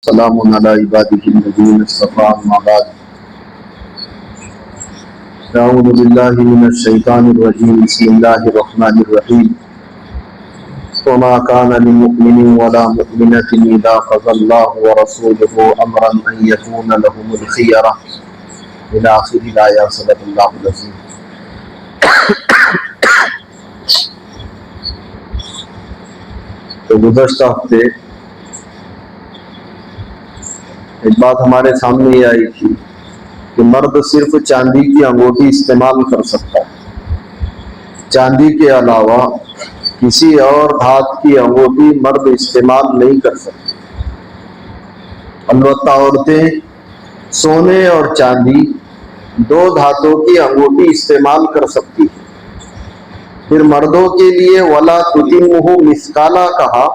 سلام علی عباده الذین اصطفى اما بعد اعوذ باللہ من الشیطان الرجیم بسم اللہ الرحمن الرحیم وما كان لمؤمن ولا مؤمنة اذا قضى الله ورسوله امرا ان يكون لهم الخيرة الى آخر الآیات. صدق اللہ العظیم. تو گزشتہ ہفتے ایک بات ہمارے سامنے یہ آئی تھی کہ مرد صرف چاندی کی انگوٹھی استعمال کر سکتا ہے، چاندی کے علاوہ کسی اور دھات کی انگوٹھی مرد استعمال نہیں کر سکتے. البتہ عورتیں سونے اور چاندی دو دھاتوں کی انگوٹھی استعمال کر سکتی ہیں. پھر مردوں کے لیے ولا تتمہ مثقالا کہا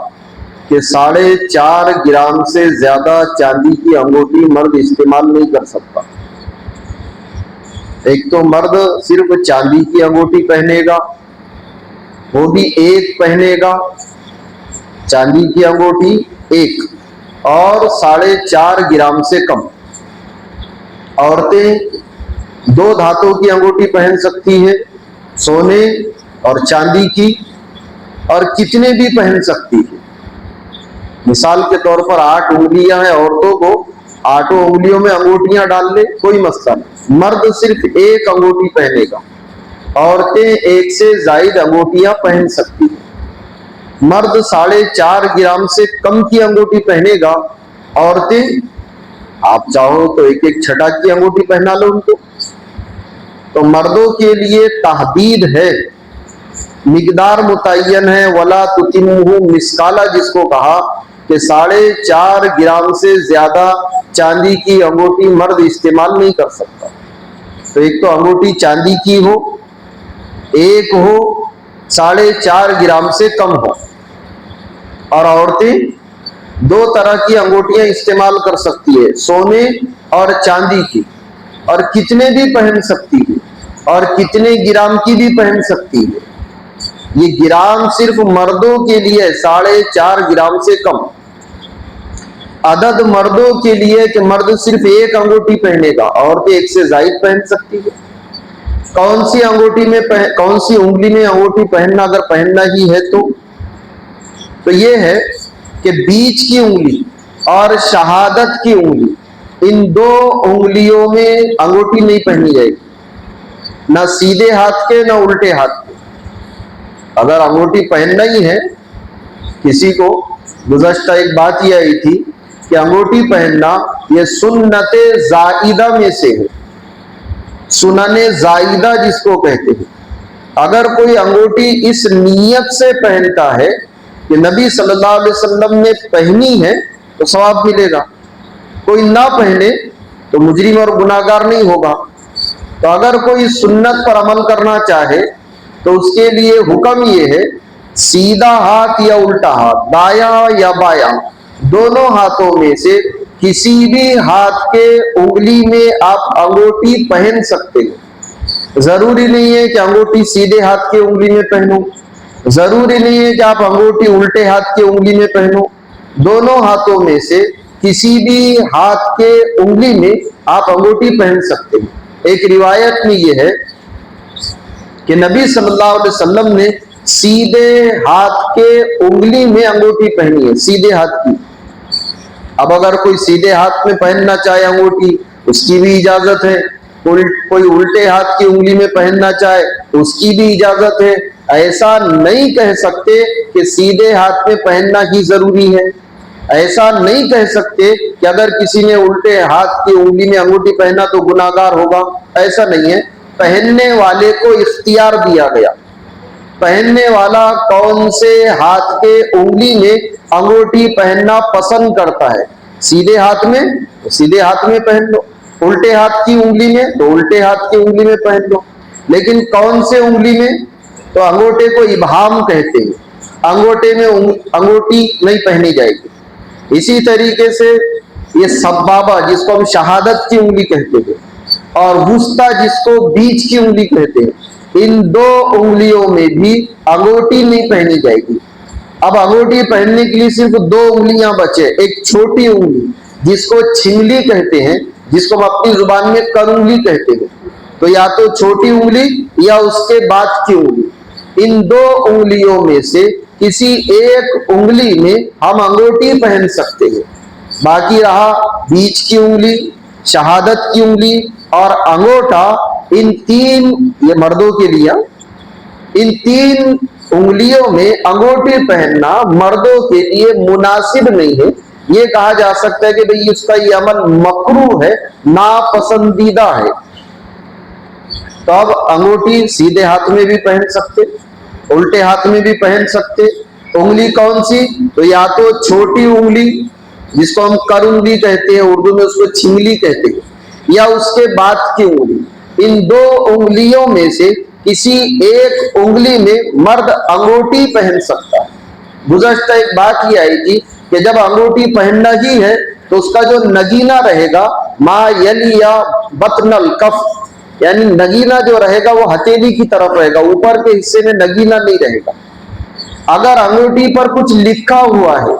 کہ 4.5 گرام سے زیادہ چاندی کی انگوٹھی مرد استعمال نہیں کر سکتا. ایک تو مرد صرف چاندی کی انگوٹھی پہنے گا، وہ بھی ایک پہنے گا، چاندی کی انگوٹھی ایک، اور 4.5 گرام سے کم. عورتیں 2 دھاتوں کی انگوٹھی پہن سکتی ہیں، سونے اور چاندی کی، اور کتنے بھی پہن سکتی ہیں. مثال کے طور پر 8 انگلیاں ہیں عورتوں کو، 8 انگلیوں میں انگوٹھیاں ڈال لے، کوئی مسئلہ نہیں. مرد صرف ایک انگوٹھی پہنے گا، عورتیں 1 سے زائد انگوٹھیاں پہن سکتی ہیں. مرد 4.5 گرام سے کم کی انگوٹھی پہنے گا، عورتیں آپ چاہو تو 1 چھٹا کی انگوٹھی پہنا لو ان کو. تو مردوں کے لیے تحدید ہے، مقدار متعین ہے. ولا تتمہ مثقالا جس کو کہا کہ 4.5 گرام سے زیادہ چاندی کی انگوٹھی مرد استعمال نہیں کر سکتا. تو ایک تو انگوٹھی چاندی کی ہو، ایک ہو 4.5 گرام سے کم ہو. اور عورتیں 2 طرح کی انگوٹھیاں استعمال کر سکتی ہے، سونے اور چاندی کی، اور کتنے بھی پہن سکتی ہے، اور کتنے گرام کی بھی پہن سکتی ہے. یہ گرام صرف مردوں کے لیے 4.5 گرام سے کم. عدد مردوں کے لیے کہ مرد صرف ایک انگوٹھی پہنے گا، عورتیں 1 سے زائد پہن سکتی ہے. کون سی انگلی میں انگوٹھی پہننا، اگر پہننا ہی ہے تو یہ ہے کہ بیچ کی انگلی اور شہادت کی انگلی، ان 2 انگلیوں میں انگوٹھی نہیں پہنی جائے گی، نہ سیدھے ہاتھ کے نہ الٹے ہاتھ کے. اگر انگوٹھی پہننا ہی ہے کسی کو، گزشتہ ایک بات یہ آئی تھی کہ انگوٹھی پہننا یہ سنت زائدہ میں سے ہے، سنن زائدہ جس کو کہتے ہیں. اگر کوئی انگوٹھی اس نیت سے پہنتا ہے کہ نبی صلی اللہ علیہ وسلم نے پہنی ہے تو ثواب ملے گا، کوئی نہ پہنے تو مجرم اور گناہگار نہیں ہوگا. تو اگر کوئی سنت پر عمل کرنا چاہے تو اس کے لیے حکم یہ ہے، سیدھا ہاتھ یا الٹا ہاتھ، دایاں یا بایاں، دونوں ہاتھوں میں سے کسی بھی ہاتھ کے انگلی میں آپ انگوٹھی پہن سکتے ہیں. ضروری نہیں ہے کہ انگوٹھی سیدھے ہاتھ کے انگلی میں پہنو، ضروری نہیں ہے کہ آپ انگوٹھی الٹے ہاتھ کے انگلی میں پہنو. دونوں ہاتھوں میں سے کسی بھی ہاتھ کے انگلی میں آپ انگوٹھی پہن سکتے ہیں. ایک روایت میں یہ ہے کہ نبی صلی اللہ علیہ وسلم نے سیدھے ہاتھ کے انگلی میں انگوٹھی پہنی ہے، سیدھے ہاتھ کی. اب اگر کوئی سیدھے ہاتھ میں پہننا چاہے انگوٹھی، اس کی بھی اجازت ہے. کوئی الٹے ہاتھ کی انگلی میں پہننا چاہے تو اس کی بھی اجازت ہے. ایسا نہیں کہہ سکتے کہ سیدھے ہاتھ میں پہننا ہی ضروری ہے، ایسا نہیں کہہ سکتے کہ اگر کسی نے الٹے ہاتھ کی انگلی میں انگوٹھی پہنا تو گناہگار ہوگا. ایسا نہیں ہے. پہننے والے کو اختیار دیا گیا، پہننے والا کون سے ہاتھ کے انگلی میں انگوٹھی پہننا پسند کرتا ہے. سیدھے ہاتھ میں تو سیدھے ہاتھ میں پہن لو، الٹے ہاتھ کی انگلی میں تو الٹے ہاتھ کی انگلی میں پہن لو. لیکن کون سے انگلی میں؟ تو انگوٹھے کو ابہام کہتے ہیں، انگوٹھے میں انگوٹھی نہیں پہنی جائے گی. اسی طریقے سے یہ سبابہ جس کو ہم شہادت کی انگلی کہتے ہیں، اور وسطی جس کو بیچ کی انگلی کہتے ہیں، ان 2 انگلیوں میں بھی انگوٹھی نہیں پہنی جائے گی. اب انگوٹھی پہننے کے لیے صرف 2 انگلیاں بچے، ایک چھوٹی انگلی جس کو چھنگلی کہتے ہیں، جس کو ہم اپنی زبان میں کرونگلی کہتے ہیں، تو یا تو چھوٹی انگلی یا اس کے بعد کی انگلی، ان دو انگلیوں میں سے کسی ایک انگلی میں ہم انگوٹی پہن سکتے ہیں۔ باقی رہا بیچ کی انگلی، شہادت کی انگلی اور انگوٹھا، ان تین، یہ مردوں کے لیے، ان تین انگلیوں میں انگوٹھی پہننا مردوں کے لیے مناسب نہیں ہے۔ یہ کہا جا سکتا ہے کہ بھئی اس کا یہ عمل مکروہ ہے، ناپسندیدہ ہے۔ تو اب انگوٹھی سیدھے ہاتھ میں بھی پہن سکتے، الٹے ہاتھ میں بھی پہن سکتے۔ انگلی کون سی؟ تو یا تو چھوٹی انگلی جس کو ہم کرونگلی کہتے ہیں، اردو میں اس کو چھنگلی کہتے ہیں، یا اس کے بعد کی انگلی۔ ان دو انگلیوں میں سے کسی ایک انگلی میں مرد انگوٹھی پہن سکتا ہے۔ گزشتہ ایک بات یہ آئی تھی کہ جب انگوٹھی پہننا ہی ہے تو اس کا جو نگینہ رہے گا، ما یلی یا بطن الکف، یعنی نگینہ جو رہے گا وہ ہتھیلی کی طرف رہے گا، اوپر کے حصے میں نگینہ نہیں رہے گا۔ اگر انگوٹھی پر کچھ لکھا ہوا ہے،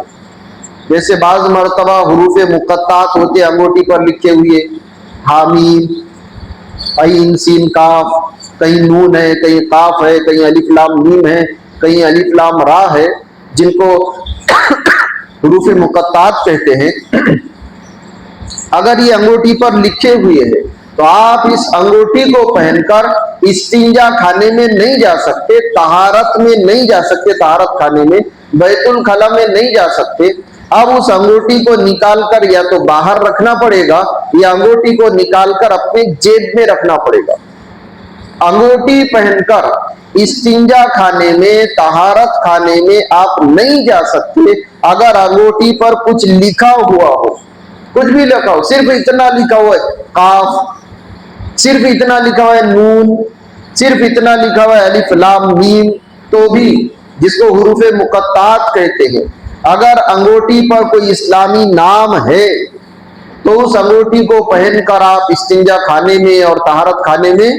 جیسے بعض مرتبہ حروف مقطعات ہوتے انگوٹھی پر لکھے ہوئے، حامیم، عین سین کاف، کہیں نون ہے، کہیں قاف ہے، کہیں الف لام میم ہے، کہیں الف لام را ہے، جن کو حروف مقطعات کہتے ہیں، اگر یہ انگوٹھی پر لکھے ہوئے ہیں تو آپ اس انگوٹھی کو پہن کر استنجا خانے میں نہیں جا سکتے، طہارت میں نہیں جا سکتے، طہارت خانے میں، بیت الخلا میں نہیں جا سکتے۔ اب اس انگوٹھی کو نکال کر یا تو باہر رکھنا پڑے گا یا انگوٹھی کو نکال کر اپنے جیب میں رکھنا پڑے گا۔ انگوٹھی پہن کر استنجا خانے میں، طہارت خانے میں آپ نہیں جا سکتے اگر انگوٹھی پر کچھ لکھا ہوا ہو، کچھ بھی لکھا ہو، صرف اتنا لکھا ہوا ہے قاف، صرف اتنا لکھا ہوا ہے نون، صرف اتنا لکھا ہوا ہے الف لام میم، تو بھی، جس کو حروف مقطعات کہتے ہیں، اگر انگوٹھی پر کوئی اسلامی نام ہے تو اس انگوٹھی کو پہن کر آپ استنجا خانے میں اور طہارت خانے میں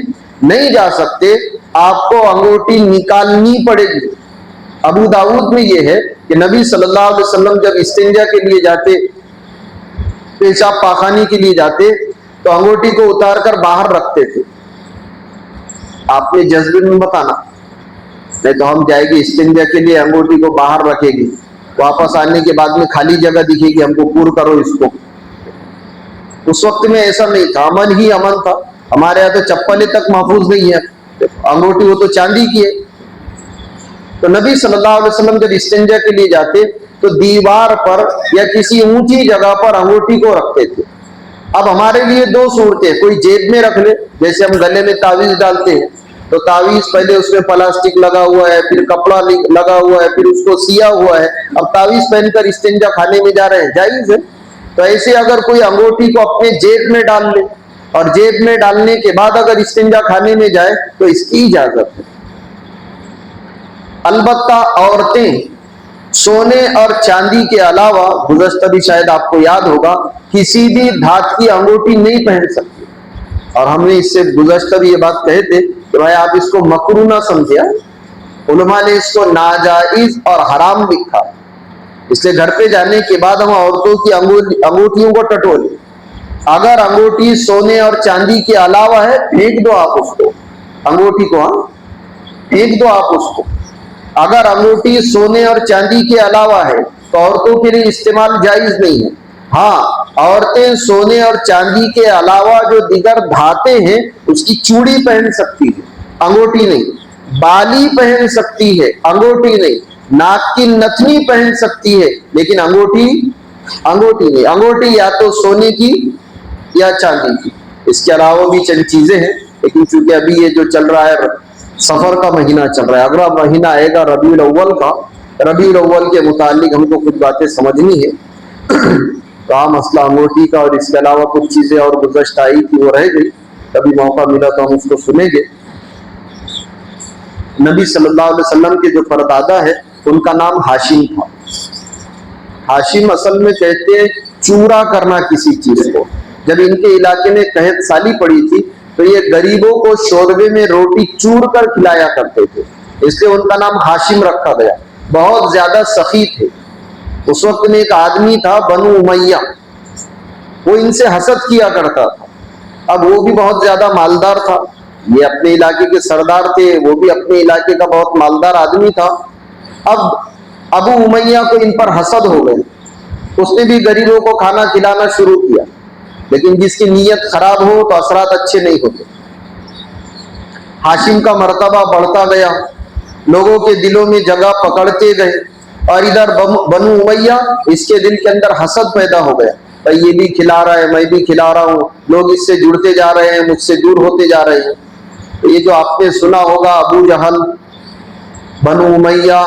نہیں جا سکتے، آپ کو انگوٹھی نکالنی پڑے گی۔ ابو داؤد میں یہ ہے کہ نبی صلی اللہ علیہ وسلم جب استنجا کے لیے جاتے، پیشاب پاخانے کے لیے جاتے، تو انگوٹھی کو اتار کر باہر رکھتے تھے۔ آپ نے جذبے میں بتانا، نہیں تو ہم جائے گی استنجا کے لیے، انگوٹھی کو باہر رکھے گی، واپس آنے کے بعد میں خالی جگہ دکھے گی، ہم کو پور کرو اس کو۔ اس وقت میں ایسا نہیں تھا، امن ہی امن تھا۔ ہمارے یہاں تو چپلیں تک محفوظ نہیں ہے، انگوٹھی وہ تو چاندی کی ہے۔ تو نبی صلی اللہ علیہ وسلم جب استنجا کے لیے جاتے تو دیوار پر یا کسی اونچی جگہ پر انگوٹھی کو رکھتے تھے۔ اب ہمارے لیے دو صورتیں، کوئی جیب میں رکھ لے، جیسے ہم گلے میں تعویذ ڈالتے ہیں تو تعویذ پہلے اس میں پلاسٹک لگا ہوا ہے، پھر کپڑا لگا ہوا ہے، پھر اس کو سیا ہوا ہے، اب تعویذ پہن کر استنجا خانے میں جا رہے ہیں، جائز ہے۔ تو ایسے اگر کوئی انگوٹھی کو اپنے جیب میں ڈال لے اور جیب میں ڈالنے کے بعد اگر استنجا خانے میں جائے تو اس کی اجازت ہے۔ البتہ عورتیں سونے اور چاندی کے علاوہ، گزشتہ بھی شاید آپ کو یاد ہوگا، کسی بھی دھات کی انگوٹھی نہیں پہن سکتی۔ اور ہم نے اس سے گزشتہ بھی یہ بات کہے تھے کہ بھائی آپ اس کو مکروہ نہ سمجھے، علماء نے اس کو ناجائز اور حرام لکھا، اس لیے گھر پہ جانے کے بعد ہم عورتوں کی انگوٹھیوں کو ٹٹولیں۔ اگر انگوٹھی سونے اور چاندی کے علاوہ ہے، پھینک دو آپ اس کو، انگوٹھی کو، ہاں پھینک دو آپ اس کو۔ اگر انگوٹھی سونے اور چاندی کے علاوہ ہے تو عورتوں کے لیے استعمال جائز نہیں ہے۔ ہاں، عورتیں سونے اور چاندی کے علاوہ جو دیگر دھاتیں ہیں اس کی چوڑی پہن سکتی ہے، انگوٹھی نہیں۔ بالی پہن سکتی ہے، انگوٹھی نہیں۔ ناک کی نتھنی پہن سکتی ہے لیکن انگوٹھی نہیں۔ انگوٹھی یا تو سونے کی یا چاندی کی۔ اس کے علاوہ بھی چند چیزیں ہیں، لیکن چونکہ ابھی یہ جو چل رہا ہے سفر کا مہینہ چل رہا ہے، اگلا مہینہ آئے گا ربیع الاول کا، ربیع الاول کے متعلق ہم کو کچھ باتیں سمجھنی ہے۔ تو عام مسئلہ انگوٹھی کا، اور اس کے علاوہ کچھ چیزیں اور گزشتہ آئی تھی وہ رہ گئی، کبھی موقع ملا تو ہم اس کو سنیں گے۔ نبی صلی اللہ علیہ وسلم کے جو پردادا ہے ان کا نام ہاشم تھا۔ ہاشم اصل میں کہتے ہیں چورا کرنا کسی چیز کو۔ جب ان کے علاقے میں قحط سالی پڑی تھی تو یہ غریبوں کو شوربے میں روٹی چور کر کھلایا کرتے تھے، اس لیے ان کا نام ہاشم رکھا گیا۔ بہت زیادہ سخی تھے۔ اس وقت میں ایک آدمی تھا بنو امیہ، وہ ان سے حسد کیا کرتا تھا. اب وہ بھی بہت زیادہ مالدار تھا, یہ اپنے علاقے کے سردار تھے, وہ بھی اپنے علاقے کا بہت مالدار آدمی تھا. اب ابو امیہ کو ان پر حسد ہو گئی, اس نے بھی غریبوں کو کھانا کھلانا شروع کیا, لیکن جس کی نیت خراب ہو تو اثرات اچھے نہیں ہوتے. ہاشم کا مرتبہ بڑھتا گیا, لوگوں کے دلوں میں جگہ پکڑتے گئے, اور ادھر بنو امیہ, اس کے دل کے اندر حسد پیدا ہو گیا, بھائی یہ بھی کھلا رہا ہے, میں بھی کھلا رہا ہوں, لوگ اس سے جڑتے جا رہے ہیں, مجھ سے دور ہوتے جا رہے ہیں. یہ جو آپ نے سنا ہوگا ابو جہل, بنو امیہ,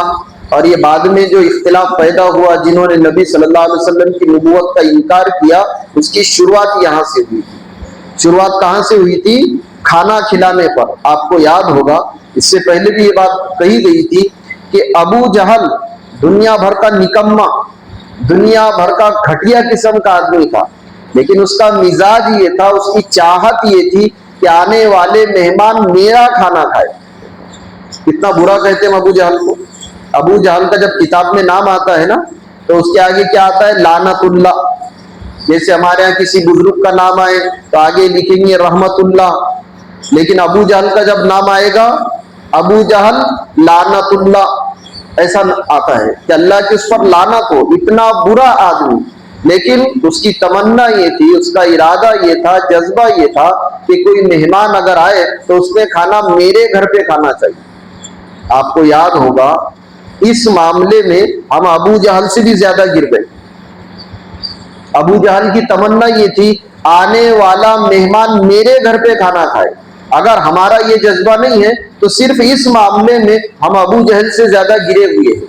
اور یہ بعد میں جو اختلاف پیدا ہوا جنہوں نے نبی صلی اللہ علیہ وسلم کی نبوت کا انکار کیا, اس کی شروعات یہاں سے ہوئی تھی. شروعات کہاں سے ہوئی تھی؟ کھانا کھلانے پر. آپ کو یاد ہوگا اس سے پہلے بھی یہ بات کہی گئی تھی کہ ابو جہل دنیا بھر کا نکما, دنیا بھر کا گھٹیا قسم کا آدمی تھا, لیکن اس کا مزاج یہ تھا, اس کی چاہت یہ تھی کہ آنے والے مہمان میرا کھانا کھائے. کتنا برا کہتے ہیں ابو جہل کو. ابو جہل کا جب کتاب میں نام آتا ہے نا, تو اس کے آگے کیا آتا ہے؟ لعنت اللہ. جیسے ہمارے ہاں کسی بزرگ کا نام آئے تو آگے لکھیں گے رحمت اللہ, لیکن ابو جہل کا جب نام آئے گا, ابو جہل لعنت اللہ, ایسا آتا ہے کہ اللہ کی اس پر لعنت ہو. اتنا برا آدمی, لیکن اس کی تمنا یہ تھی, اس کا ارادہ یہ تھا, جذبہ یہ تھا کہ کوئی مہمان اگر آئے تو اس نے کھانا میرے گھر پہ کھانا چاہیے. آپ کو یاد ہوگا اس معاملے میں ہم ابو جہل سے بھی زیادہ گر گئے. ابو جہل کی تمنا یہ تھی آنے والا مہمان میرے گھر پہ کھانا کھائے. اگر ہمارا یہ جذبہ نہیں ہے تو صرف اس معاملے میں ہم ابو جہل سے زیادہ گرے ہوئے ہیں.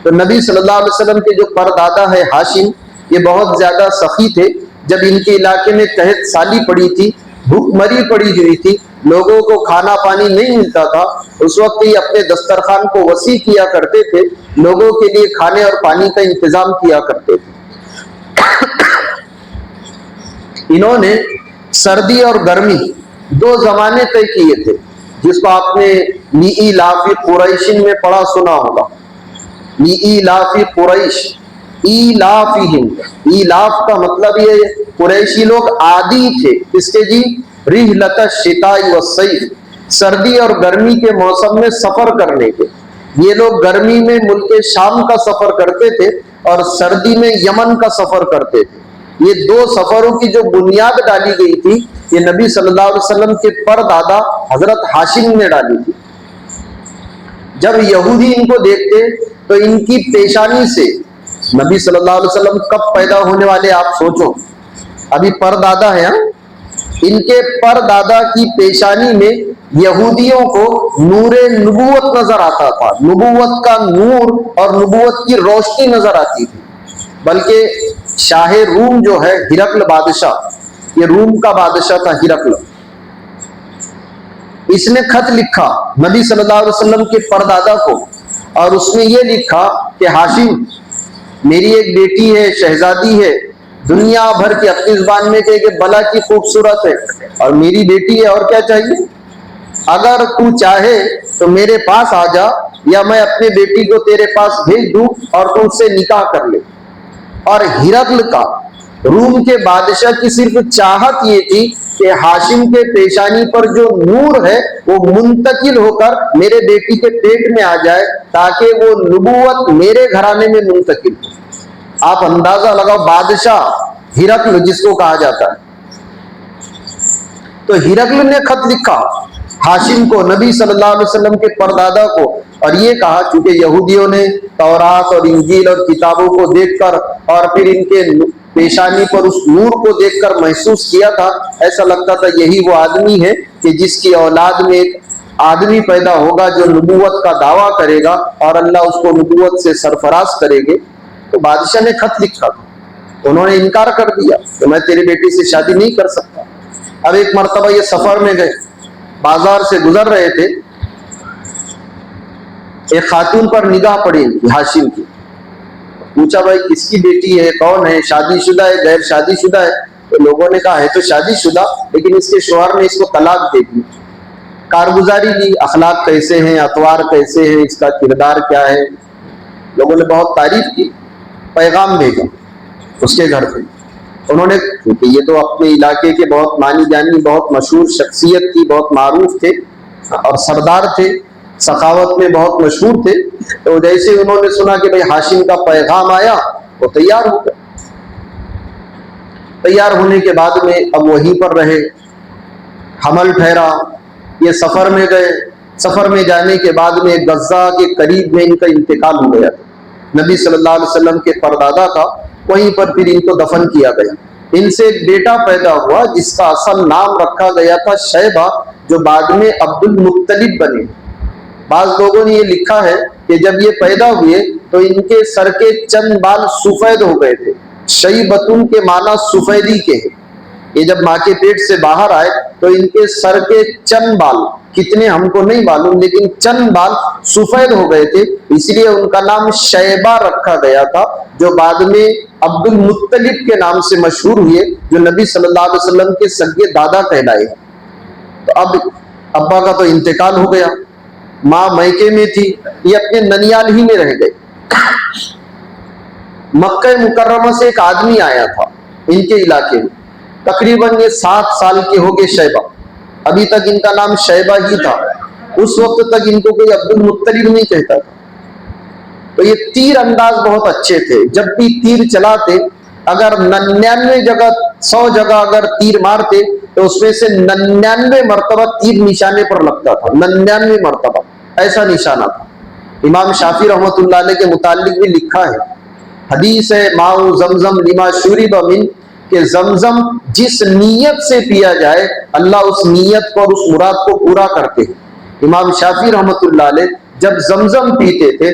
تو نبی صلی اللہ علیہ وسلم کے جو پردادا ہے ہاشم, یہ بہت زیادہ سخی تھے. جب ان کے علاقے میں قحط سالی پڑی تھی, بھوک مری پڑی ہوئی تھی, لوگوں کو کھانا پانی نہیں ملتا تھا, اس وقت یہ اپنے دسترخوان کو وسیع کیا کرتے تھے, لوگوں کے لیے کھانے اور پانی کا انتظام کیا کرتے تھے. انہوں نے سردی اور گرمی دو زمانے طے کیے تھے, جس کو آپ نے لإیلاف قریش میں پڑھا سنا ہوگا. لإیلاف قریش, ایلافہم, ایلاف کا مطلب یہ قریشی لوگ عادی تھے اس کے جی رحلۃ الشتاء والصیف, سردی اور گرمی کے موسم میں سفر کرنے کے. یہ لوگ گرمی میں ملک شام کا سفر کرتے تھے اور سردی میں یمن کا سفر کرتے تھے. یہ دو سفروں کی جو بنیاد ڈالی گئی تھی, یہ نبی صلی اللہ علیہ وسلم کے پردادا حضرت ہاشم نے ڈالی تھی. جب یہودی ان کو دیکھتے تو ان کی پیشانی سے, نبی صلی اللہ علیہ وسلم کب پیدا ہونے والے آپ سوچو, ابھی پردادا ہے, ان کے پردادا کی پیشانی میں یہودیوں کو نور نبوت نظر آتا تھا, نبوت کا نور اور نبوت کی روشنی نظر آتی تھی. بلکہ شاہ روم جو ہے ہرقل بادشاہ, یہ روم کا بادشاہ تھا ہرقل, اس نے خط لکھا نبی صلی اللہ علیہ وسلم کے پردادا کو, اور اس نے یہ لکھا کہ ہاشم, میری ایک بیٹی ہے, شہزادی ہے, دنیا بھر کی اپنی زبان میں کہ بلا کی خوبصورت ہے, اور میری بیٹی ہے, اور کیا چاہیے؟ اگر تو چاہے تو میرے پاس آ جا, یا میں اپنے بیٹی کو تیرے پاس بھیج دوں اور تو اس سے نکاح کر لے. اور ہرقل کا, روم کے بادشاہ کی صرف چاہت یہ تھی کہ ہاشم کے پیشانی پر جو نور ہے وہ منتقل ہو کر میرے بیٹی کے پیٹ میں آ جائے, تاکہ وہ نبوت میرے گھرانے میں منتقل ہو. آپ اندازہ لگاؤ, بادشاہ ہرقل جس کو کہا جاتا ہے. تو ہرقل نے خط لکھا ہاشم کو, نبی صلی اللہ علیہ وسلم کے پردادا کو, اور یہ کہا, چونکہ یہودیوں نے تورات اور انجیل اور کتابوں کو دیکھ کر اور پھر ان کے پیشانی پر اس نور کو دیکھ کر محسوس کیا تھا, ایسا لگتا تھا یہی وہ آدمی ہے کہ جس کی اولاد میں ایک آدمی پیدا ہوگا جو نبوت کا دعویٰ کرے گا اور اللہ اس کو نبوت سے سرفراز کرے گے. تو بادشاہ نے خط لکھا, انہوں نے انکار کر دیا کہ میں تیری بیٹی سے شادی نہیں کر سکتا. اب ایک مرتبہ یہ سفر میں گئے, بازار سے گزر رہے تھے, ایک خاتون پر نگاہ پڑی ہاشم کی. پوچھا بھائی کس کی بیٹی ہے, کون ہے, شادی شدہ ہے, غیر شادی شدہ ہے؟ تو لوگوں نے کہا ہے تو شادی شدہ, لیکن اس کے شوہر نے اس کو طلاق دے دی. کارگزاری لی, اخلاق کیسے ہیں, اطوار کیسے ہیں, اس کا کردار کیا ہے, لوگوں نے بہت تعریف کی. پیغام بھیجا اس کے گھر پہ, انہوں نے، کیونکہ یہ تو اپنے علاقے کے بہت مانی جانی، بہت مشہور شخصیت تھی، بہت معروف تھے اور سردار تھے، سخاوت میں بہت مشہور تھے، تو جیسے انہوں نے سنا کہ بھئی ہاشم کا پیغام آیا، وہ تیار ہو گئے۔ تیار ہونے کے بعد میں اب وہیں پر رہے، حمل ٹھہرا، یہ سفر میں گئے۔ سفر میں جانے کے بعد میں غزہ کے قریب میں ان کا انتقال ہو گیا تھا، نبی صلی اللہ علیہ وسلم کے پردادا کا، وہیں پر پھر ان کو دفن کیا گیا۔ ان سے ایک بیٹا پیدا ہوا جس کا اصل نام رکھا گیا تھا شیبہ، جو بعد میں عبد المطلب بنے۔ بعض لوگوں نے یہ لکھا ہے کہ جب یہ پیدا ہوئے تو ان کے سر کے چند بال سفید ہو گئے تھے۔ شیبتن کے معنی سفیدی کے ہیں۔ یہ جب ماں کے پیٹ سے باہر آئے تو ان کے سر کے چند بال، کتنے ہم کو نہیں معلوم، لیکن چند بال سفید ہو گئے تھے، اس لیے ان کا نام شیبہ رکھا گیا تھا، جو بعد میں عبد المطلب کے نام سے مشہور ہوئے، جو نبی صلی اللہ علیہ وسلم کے سگے دادا کہلائے۔ تو اب ابا کا تو انتقال ہو گیا، ماں میکے میں تھی، یہ اپنے ننیال ہی میں رہ گئے۔ مکہ مکرمہ سے ایک آدمی آیا تھا ان کے علاقے میں، تقریباً یہ 7 سال کے ہو گئے شیبہ، ابھی تک ان کا نام شیبہ ہی تھا، اس وقت تک ان کو کوئی عبد المطلب نہیں کہتا تھا۔ تو یہ تیر انداز بہت اچھے تھے، جب بھی تیر چلاتے، اگر 99 جگہ 100 جگہ اگر تیر مارتے تو اس میں سے 99 مرتبہ تیر نشانے پر لگتا تھا، 99 مرتبہ ایسا نشانہ تھا۔ امام شافعی رحمۃ اللہ علیہ کے متعلق بھی لکھا ہے، حدیث ہے ماء زمزم لما شرب من، کہ زمزم جس نیت سے پیا جائے اللہ اس نیت کو اور اس مراد کو پورا کرتے ہیں۔ امام شافعی رحمۃ اللہ علیہ جب زمزم پیتے تھے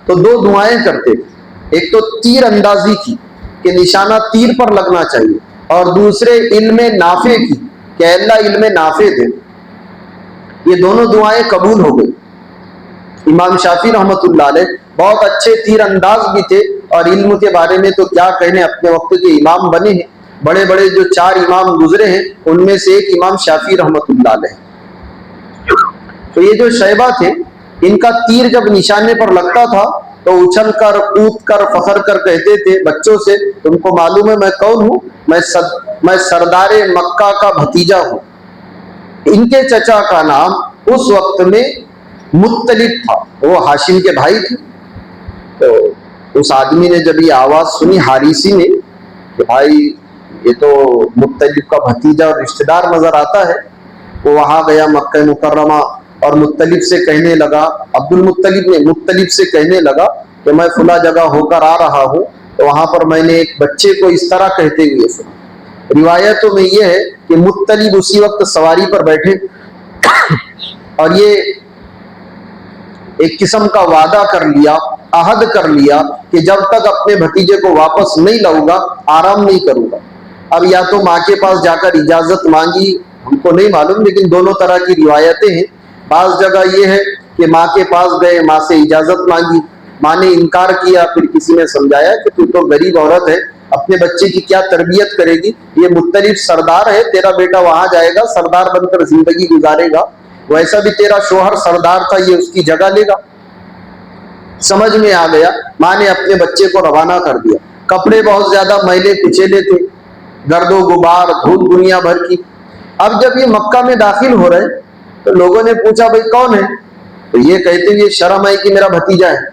تو 2 دعائیں کرتے تھے، ایک تو تیر اندازی کی کہ نشانہ تیر پر لگنا چاہیے، اور دوسرے علم نافع کی کہ اللہ علم نافع دے۔ یہ دونوں دعائیں قبول ہو گئی۔ امام شافعی رحمۃ اللہ علیہ بہت اچھے تیر انداز بھی تھے، اور علم کے بارے میں تو کیا کہنے، اپنے وقت کے امام بنے ہیں۔ بڑے بڑے جو 4 امام گزرے ہیں ان میں سے ایک امام شافعی رحمۃ اللہ علیہ۔ تو یہ جو شیبہ تھے، ان کا تیر جب نشانے پر لگتا تھا تو اچھل کر کود کر فخر کر کہتے تھے بچوں سے، تم کو معلوم ہے میں کون ہوں؟ میں سردار مکہ کا بھتیجا ہوں۔ ان کے چچا کا نام اس وقت میں مطلب تھا، وہ ہاشم کے بھائی تھے۔ تو اس آدمی نے جب یہ آواز سنی حارثی نے کہ بھائی یہ تو مطلب کا بھتیجا اور رشتہ دار نظر آتا ہے، وہ وہاں گیا مکہ مکرمہ اور مطلب سے کہنے لگا، عبد المطلب نے مطلب سے کہنے لگا کہ میں فلاں جگہ ہو کر آ رہا ہوں، تو وہاں پر میں نے ایک بچے کو اس طرح کہتے ہوئے سنا۔ روایتوں میں یہ ہے کہ مطلب اسی وقت سواری پر بیٹھے اور یہ ایک قسم کا وعدہ کر لیا، عہد کر لیا کہ جب تک اپنے بھتیجے کو واپس نہیں لاؤں گا آرام نہیں کروں گا۔ اب یا تو ماں کے پاس جا کر اجازت مانگی، ہم کو نہیں معلوم، لیکن دونوں طرح کی روایتیں ہیں۔ بعض جگہ یہ ہے کہ ماں کے پاس گئے، ماں سے اجازت مانگی، ماں نے انکار کیا، پھر کسی نے سمجھایا کہ تو تو غریب عورت ہے، اپنے بچے کی کیا تربیت کرے گی، یہ مطلب سردار ہے، تیرا بیٹا وہاں جائے گا، سردار بن کر زندگی گزارے گا، ویسا بھی تیرا شوہر سردار تھا، یہ اس کی جگہ لے گا۔ سمجھ میں آ گیا، ماں نے اپنے بچے کو روانہ کر دیا۔ کپڑے بہت زیادہ میلے کچیلے تھے، گرد و غبار، دھول دنیا بھر کی۔ اب جب یہ مکہ میں داخل ہو رہے تو لوگوں نے پوچھا بھائی کون ہے؟ تو یہ کہتے ہوئے شرم آئی کہ میرا بھتیجا ہے،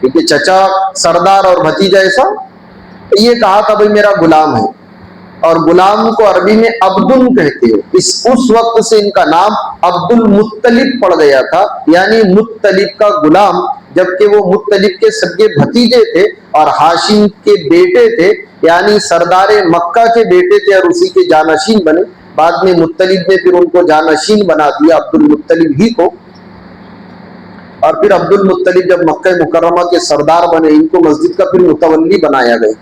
کیونکہ چچا سردار اور بھتیجا ایسا۔ تو یہ کہا تھا بھائی میرا غلام ہے، اور غلام کو عربی میں عبدن کہتے ہیں۔ اس وقت سے ان کا نام عبد المطلب پڑ گیا تھا، یعنی مطلب کا غلام، جبکہ وہ مطلب کے سگے بھتیجے تھے اور ہاشم کے بیٹے تھے، یعنی سردار مکہ کے بیٹے تھے اور اسی کے جانشین بنے۔ بعد میں مطلب نے پھر ان کو جانشین بنا دیا، عبد المطلب ہی کو۔ اور پھر عبد المطلب جب مکہ مکرمہ کے سردار بنے، ان کو مسجد کا پھر متولی بنایا گیا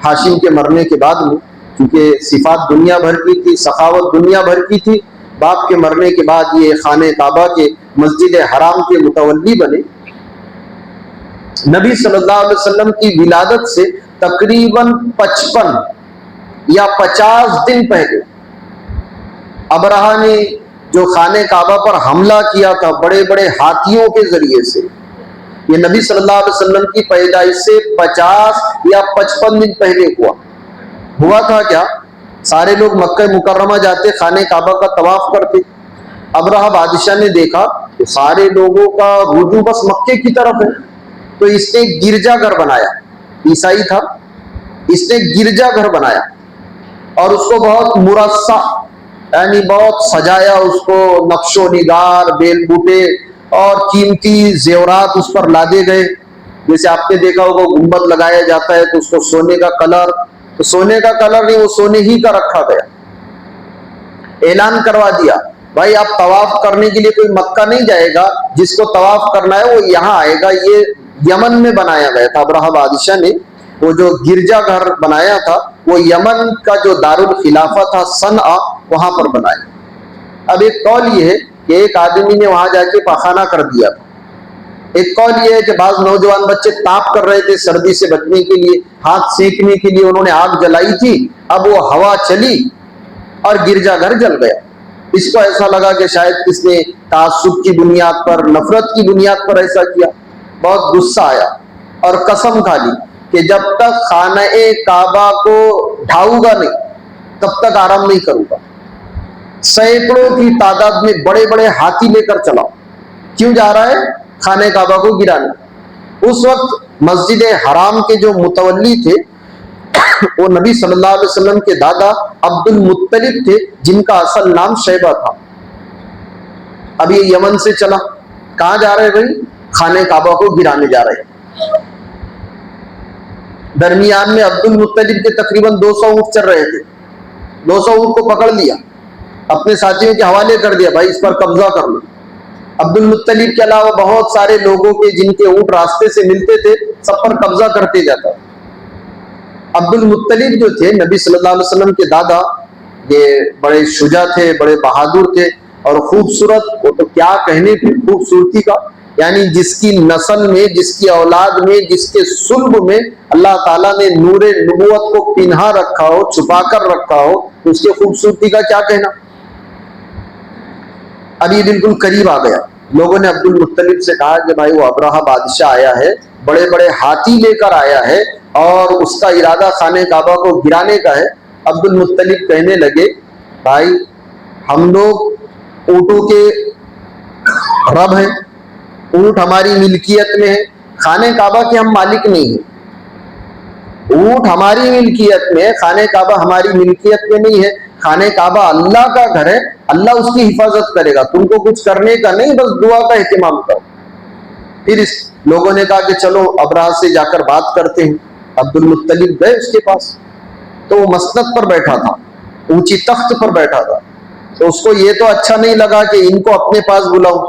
ہاشم کے مرنے کے بعد میں، کیونکہ صفات دنیا بھر کی تھی، سخاوت دنیا بھر کی تھی۔ باپ کے مرنے کے بعد یہ خانہ کعبہ کے مسجد حرام کے متولی بنے۔ نبی صلی اللہ علیہ وسلم کی ولادت سے تقریباً 55 یا 50 دن پہلے ابرہہ نے جو خانہ کعبہ پر حملہ کیا تھا بڑے بڑے ہاتھیوں کے ذریعے سے، یہ نبی صلی اللہ علیہ وسلم کی پیدائش سے 50 یا 55 دن پہلے ہوا۔ ہوا تھا کیا، سارے لوگ مکہ مکرمہ جاتے، خانہ کعبہ کا طواف کرتے. ابرہہ بادشاہ نے دیکھا کہ سارے لوگوں کا رجوع بس مکے کی طرف ہے، تو اس نے گرجا گھر بنایا. عیسائی تھا، اس نے گرجا گھر بنایا اور اس کو بہت مرصع یعنی بہت سجایا، اس کو نقش و نگار، بیل بوٹے اور قیمتی زیورات اس پر لادے گئے. جیسے آپ نے دیکھا ہوگا گنبد لگایا جاتا ہے تو اس کو سونے کا کلر، تو سونے کا کلر نہیں، وہ سونے ہی کا رکھا گیا. اعلان کروا دیا بھائی آپ طواف کرنے کے لیے کوئی مکہ نہیں جائے گا، جس کو طواف کرنا ہے وہ یہاں آئے گا. یہ یمن میں بنایا گیا تھا. ابرہہ بادشاہ نے وہ جو گرجا گھر بنایا تھا وہ یمن کا جو دارالخلافہ تھا صنعا، وہاں پر بنایا. اب ایک قول یہ ہے کہ ایک آدمی نے وہاں جا کے پاخانہ کر دیا تھا. ایک قول یہ ہے کہ بعض نوجوان بچے تاپ کر رہے تھے سردی سے بچنے کے لیے، ہاتھ سینکنے کے لیے انہوں نے آگ جلائی تھی. اب وہ ہوا چلی اور گرجا گھر جل گیا. اس کو ایسا لگا کہ شاید کس نے تعصب کی بنیاد پر، نفرت کی بنیاد پر ایسا کیا. بہت غصہ آیا اور قسم کھا لی کہ جب تک خانہ کعبہ کو ڈھاؤں گا نہیں تب تک آرام نہیں کروں گا. سینکڑوں کی تعداد میں بڑے بڑے ہاتھی لے کر چلاؤ. کیوں جا رہا ہے؟ خانہ کعبہ کو گرانے. اس وقت مسجد حرام کے جو متولی تھے وہ نبی صلی اللہ علیہ وسلم کے دادا عبد المطلب تھے، جن کا اصل نام شیبہ تھا. اب یہ یمن سے چلا، کہاں جا رہے بھائی؟ خانہ کعبہ کو گرانے جا رہے. درمیان میں عبد المطلب کے تقریباً 200 اونٹ چل رہے تھے. 200 اونٹ کو پکڑ لیا، اپنے ساتھیوں کے حوالے کر دیا، بھائی اس پر قبضہ کر لو. عبد المطلب کے علاوہ بہت سارے لوگوں کے جن کے اونٹ راستے سے ملتے تھے سب پر قبضہ کرتے جاتا. عبد المطلب جو تھے نبی صلی اللہ علیہ وسلم کے دادا، یہ بڑے شجاع تھے، بڑے بہادر تھے اور خوبصورت. وہ تو کیا کہنے تھے خوبصورتی کا، یعنی جس کی نسل میں، جس کی اولاد میں، جس کے صلب میں اللہ تعالیٰ نے نور نبوت کو پنہا رکھا ہو، چھپا کر رکھا ہو، تو اس کے خوبصورتی کا کیا کہنا. اب یہ بالکل قریب آ گیا. لوگوں نے عبد المطلب سے کہا کہ بھائی وہ ابرہہ بادشاہ آیا ہے، بڑے بڑے ہاتھی لے کر آیا ہے اور اس کا ارادہ خانہ کعبہ کو گرانے کا ہے. عبد المطلب کہنے لگے بھائی ہم لوگ اونٹوں کے رب ہیں، اونٹ ہماری ملکیت میں ہے، خانہ کعبہ کے ہم مالک نہیں ہیں. اونٹ ہماری ملکیت میں ہے، خانہ کعبہ ہماری ملکیت میں نہیں ہے. خانہ کعبہ اللہ کا گھر ہے، اللہ اس کی حفاظت کرے گا، تم کو کچھ کرنے کا نہیں، بس دعا کا اہتمام کرو. پھر اس لوگوں نے کہا کہ چلو ابرہہ سے جا کر بات کرتے ہیں. عبد المطلب گئے اس کے پاس، تو وہ مسند پر بیٹھا تھا، اونچی تخت پر بیٹھا تھا. تو اس کو یہ تو اچھا نہیں لگا کہ ان کو اپنے پاس بلاؤ،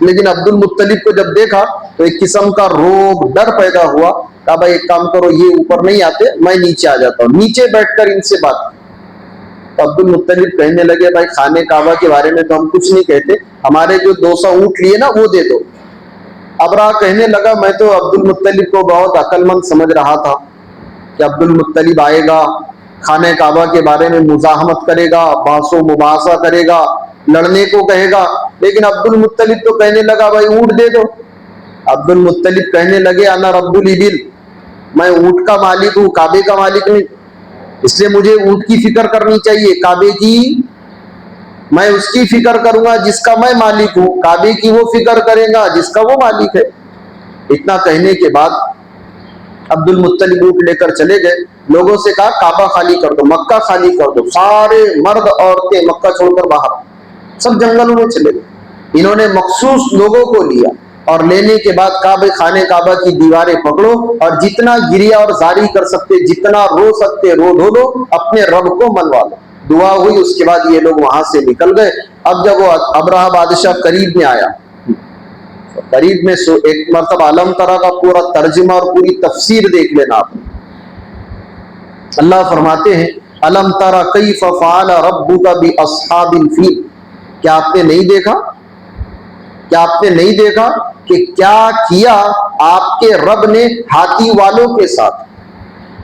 لیکن عبد المطلب کو جب دیکھا تو ایک قسم کا روب، ڈر پیدا ہوا. کہا بھائی ایک کام کرو، یہ اوپر نہیں آتے، میں نیچے آ جاتا ہوں، نیچے بیٹھ کر ان سے بات کرو. تو عبد المطلب کہنے لگے بھائی خانہ کعبہ کے بارے میں تو ہم کچھ نہیں کہتے، ہمارے جو 200 اونٹ لیے نا وہ دے دو. ابرہہ کہنے لگا میں تو عبد المطلب کو بہت عقل مند سمجھ رہا تھا کہ عبد المطلب آئے گا، خانہ کعبہ کے بارے میں مزاحمت کرے گا، بحث و مباحثہ کرے گا، لڑنے کو کہے گا. لیکن عبد المطلب تو کہنے لگا بھائی اونٹ دے دو. عبد المطلب کہنے لگے انا رب الابل، میں اونٹ کا مالک ہوں، کعبے کا مالک نہیں، اس لیے مجھے اونٹ کی فکر کرنی چاہیے. کعبے کی میں اس کی فکر کروں گا جس کا میں مالک ہوں، کعبے کی وہ فکر کرے گا جس کا وہ مالک ہے. اتنا کہنے کے بعد عبد المطلب اونٹ لے کر چلے گئے. لوگوں سے کہا کعبہ خالی کر دو، مکہ خالی کر دو. سارے مرد عورتیں مکہ چھوڑ کر باہر، سب جنگلوں میں چلے گئے. انہوں نے مخصوص لوگوں کو لیا اور لینے کے بعد کہا بھائی خانہ کعبہ کی دیواریں پکڑو اور جتنا گریا اور زاری کر سکتے، جتنا رو سکتے رو دھو لو، اپنے رب کو منوا لو. دعا ہوئی، اس کے بعد یہ لوگ وہاں سے نکل گئے. اب جب وہ ابرہہ بادشاہ قریب میں آیا، قریب میں ایک مرتبہ علم ترا کا پورا ترجمہ اور پوری تفسیر دیکھ لینا آپ. اللہ فرماتے ہیں علم ترا کیف فعل ربک باصحاب الفیل، کیا آپ نے نہیں دیکھا، کیا آپ نے نہیں دیکھا کہ کیا کیا آپ کے رب نے ہاتھی والوں کے ساتھ.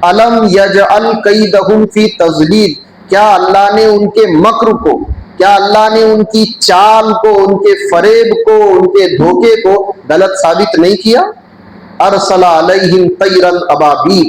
علم یجعل کیدہم فی تضلیل، کیا اللہ نے ان کے مکر کو، کیا اللہ نے ان کی چال کو، ان کے فریب کو، ان کے دھوکے کو غلط ثابت نہیں کیا. ارسل علیہم طیرا ابابیل،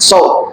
100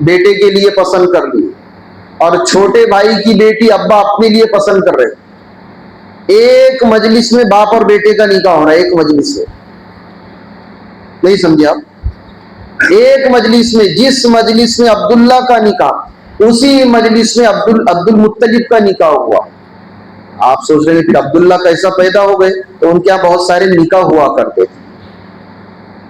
بیٹے کے لیے پسند کر لی اور چھوٹے بھائی کی بیٹی ابا اپنے لیے پسند کر رہے، ایک مجلس میں باپ اور بیٹے کا نکاح ہو رہا ہے، ایک مجلس میں، نہیں سمجھے آپ؟ ایک مجلس میں، جس مجلس میں عبداللہ کا نکاح، اسی مجلس میں عبد المطلب کا نکاح ہوا۔ آپ سوچ رہے ہیں کہ عبداللہ کیسا پیدا ہو گئے؟ تو ان کے یہاں بہت سارے نکاح ہوا کرتے تھے۔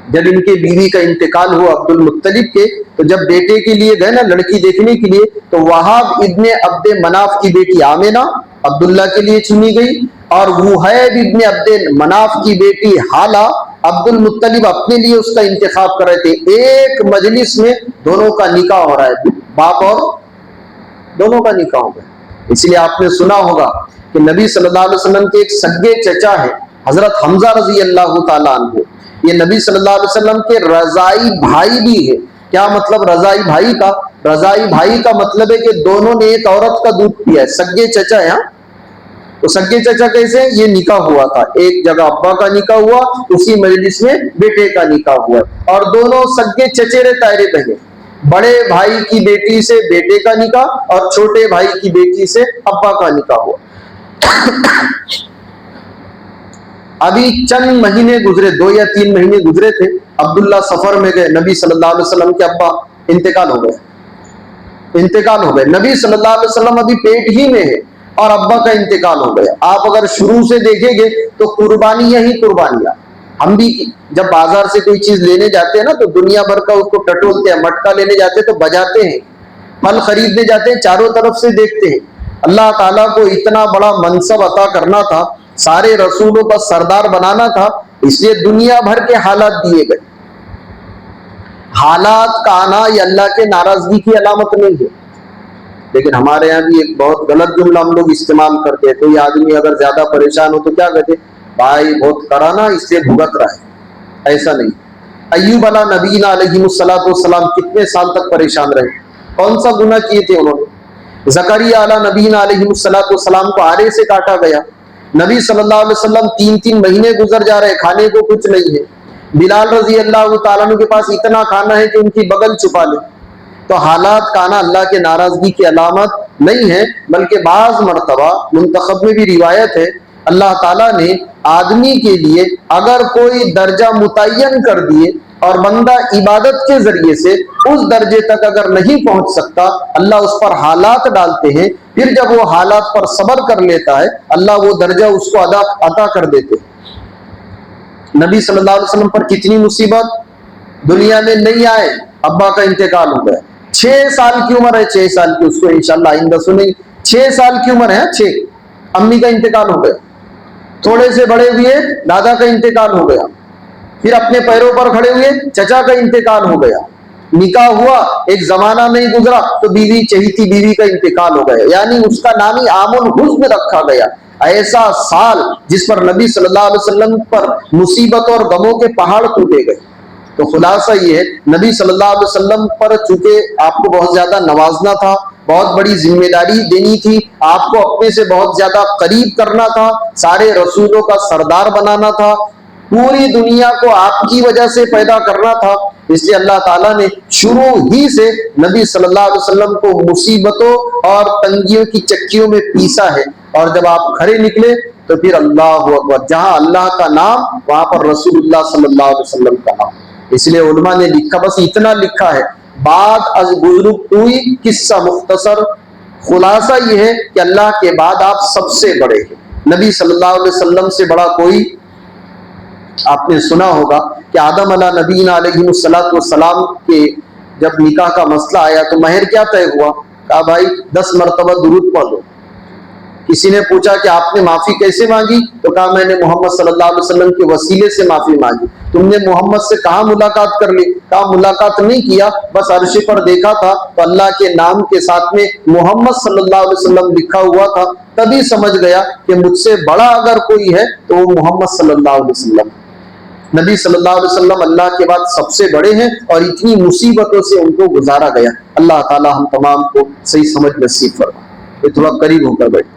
جب ان کے بیوی کا انتقال ہوا عبد المطلب کے، تو جب بیٹے کے لیے گئے نا لڑکی دیکھنے کے لیے، تو وہاب ابن عبد مناف کی بیٹی آمنہ عبداللہ کے لیے چنی گئی، اور وہیب ابن عبد مناف کی بیٹی حالہ عبد المطلب اپنے لیے اس کا انتخاب کر رہے تھے۔ ایک مجلس میں دونوں کا نکاح ہو رہا ہے، باپ اور دونوں کا نکاح ہو گیا۔ اس لیے آپ نے سنا ہوگا کہ نبی صلی اللہ علیہ وسلم کے ایک سگے چچا ہے حضرت حمزہ رضی اللہ تعالیٰ عنہ، یہ نبی صلی اللہ علیہ وسلم کے رضائی بھائی بھی ہے۔ کیا مطلب رضائی بھائی کا؟ رضائی بھائی کا مطلب ہے کہ دونوں نے ایک عورت کا دودھ پیا ہے، سگے چچا ہے۔ تو سگے چچا کیسے؟ یہ نکاح ہوا تھا، ایک جگہ ابا کا نکاح ہوا، اسی مجلس میں بیٹے کا نکاح ہوا، اور دونوں سگے چچیرے تائرے بہن، بڑے بھائی کی بیٹی سے بیٹے کا نکاح اور چھوٹے بھائی کی بیٹی سے ابا کا نکاح ہوا۔ ابھی چند مہینے گزرے، 2 یا 3 مہینے گزرے تھے، عبداللہ سفر میں گئے، نبی صلی اللہ علیہ وسلم کے ابا انتقال ہو گئے، نبی صلی اللہ علیہ وسلم ابھی پیٹ ہی میں ہے اور ابا کا انتقال ہو گیا۔ آپ اگر شروع سے دیکھیں گے تو قربانیاں ہی قربانیاں۔ ہم بھی جب بازار سے کوئی چیز لینے جاتے ہیں نا، تو دنیا بھر کا اس کو ٹٹولتے ہیں، مٹکا لینے جاتے ہیں تو بجاتے ہیں، پھل خریدنے جاتے ہیں چاروں طرف سے دیکھتے ہیں۔ اللہ تعالیٰ کو اتنا بڑا منصب عطا کرنا تھا، سارے رسولوں کا سردار بنانا تھا، اس لیے دنیا بھر کے حالات دیے گئے۔ حالات کا آنا یہ اللہ کے ناراضگی کی علامت نہیں ہے، لیکن ہمارے یہاں بھی ایک بہت غلط جملہ ہم لوگ استعمال کرتے ہیں۔ کوئی آدمی اگر زیادہ پریشان ہو تو کیا کہتے ہیں؟ بھائی بہت کرانا، اس سے بھگت رہا ہے۔ ایسا نہیں۔ ایوب علیہ نبینا علیہ السلام کتنے سال تک پریشان رہے؟ کون سا گناہ کیے تھے انہوں نے؟ زکریا علیہ نبینا علیہ السلام کو آرے سے کاٹا گیا، نبی صلی اللہ علیہ وسلم 3 مہینے گزر جا رہے، کھانے کو کچھ نہیں ہے۔ بلال رضی اللہ تعالیٰ عنہ کے پاس اتنا کھانا ہے کہ ان کی بغل چھپا لے۔ تو حالات کا آنا اللہ کے ناراضگی کی علامت نہیں ہے، بلکہ بعض مرتبہ منتخب میں بھی روایت ہے، اللہ تعالیٰ نے آدمی کے لیے اگر کوئی درجہ متعین کر دیے اور بندہ عبادت کے ذریعے سے اس درجے تک اگر نہیں پہنچ سکتا، اللہ اس پر حالات ڈالتے ہیں، پھر جب وہ حالات پر صبر کر لیتا ہے اللہ وہ درجہ اس کو عطا کر دیتے ہیں۔ نبی صلی اللہ علیہ وسلم پر کتنی مصیبت، دنیا میں نہیں آئے، ابا کا انتقال ہو گیا، 6 سال کی عمر ہے، 6 سال کی، اس کو انشاءاللہ آئندہ سنیں گے، 6 سال کی عمر ہے، 6، امی کا انتقال ہو گیا، تھوڑے سے بڑے ہوئے دادا کا انتقال ہو گیا، پھر اپنے پیروں پر کھڑے ہوئے چچا کا انتقال ہو گیا، نکاح ہوا، ایک زمانہ نہیں گزرا تو بیوی چہیتی بیوی کا انتقال ہو گیا، یعنی اس کا نام ہی عام الحزن رکھا گیا۔ ایسا سال جس پر نبی صلی اللہ علیہ وسلم پر مصیبت اور غموں کے پہاڑ ٹوٹے گئے۔ تو خلاصہ یہ ہے، نبی صلی اللہ علیہ وسلم پر چونکہ آپ کو بہت زیادہ نوازنا تھا، بہت بڑی ذمہ داری دینی تھی، آپ کو اپنے سے بہت زیادہ قریب کرنا تھا، سارے رسولوں کا سردار بنانا تھا، پوری دنیا کو آپ کی وجہ سے پیدا کرنا تھا، اس لیے اللہ تعالیٰ نے شروع ہی سے نبی صلی اللہ علیہ وسلم کو مصیبتوں اور تنگیوں کی چکیوں میں پیسا ہے، اور جب آپ کھڑے نکلے تو پھر اللہ اکبر، جہاں اللہ کا نام وہاں پر رسول اللہ صلی اللہ علیہ وسلم کا نام۔ اس لیے علماء نے لکھا، بس اتنا لکھا ہے، بعد از بزرگ توئی قصہ مختصر، خلاصہ یہ ہے کہ اللہ کے بعد آپ سب سے بڑے ہیں، نبی صلی اللہ علیہ وسلم سے بڑا کوئی، آپ نے سنا ہوگا کہ آدم علیہ نبینا علیہ السلام کے جب نکاح کا مسئلہ آیا تو مہر کیا طے ہوا؟ کہا بھائی 10 مرتبہ درود پڑھ لو۔ کسی نے پوچھا کہ آپ نے معافی کیسے مانگی؟ تو کہا میں نے محمد صلی اللہ علیہ وسلم کے وسیلے سے معافی مانگی۔ تم نے محمد سے کہاں ملاقات کر لی؟ کہا ملاقات نہیں کیا، بس عرش پر دیکھا تھا تو اللہ کے نام کے ساتھ میں محمد صلی اللہ علیہ وسلم لکھا ہوا تھا، تبھی سمجھ گیا کہ مجھ سے بڑا اگر کوئی ہے تو وہ محمد صلی اللہ علیہ وسلم۔ نبی صلی اللہ علیہ وسلم اللہ کے بعد سب سے بڑے ہیں، اور اتنی مصیبتوں سے ان کو گزارا گیا۔ اللہ تعالی ہم تمام کو صحیح سمجھ نصیب فرمائے۔ یہ تھوڑا قریب ہو کر بیٹھ۔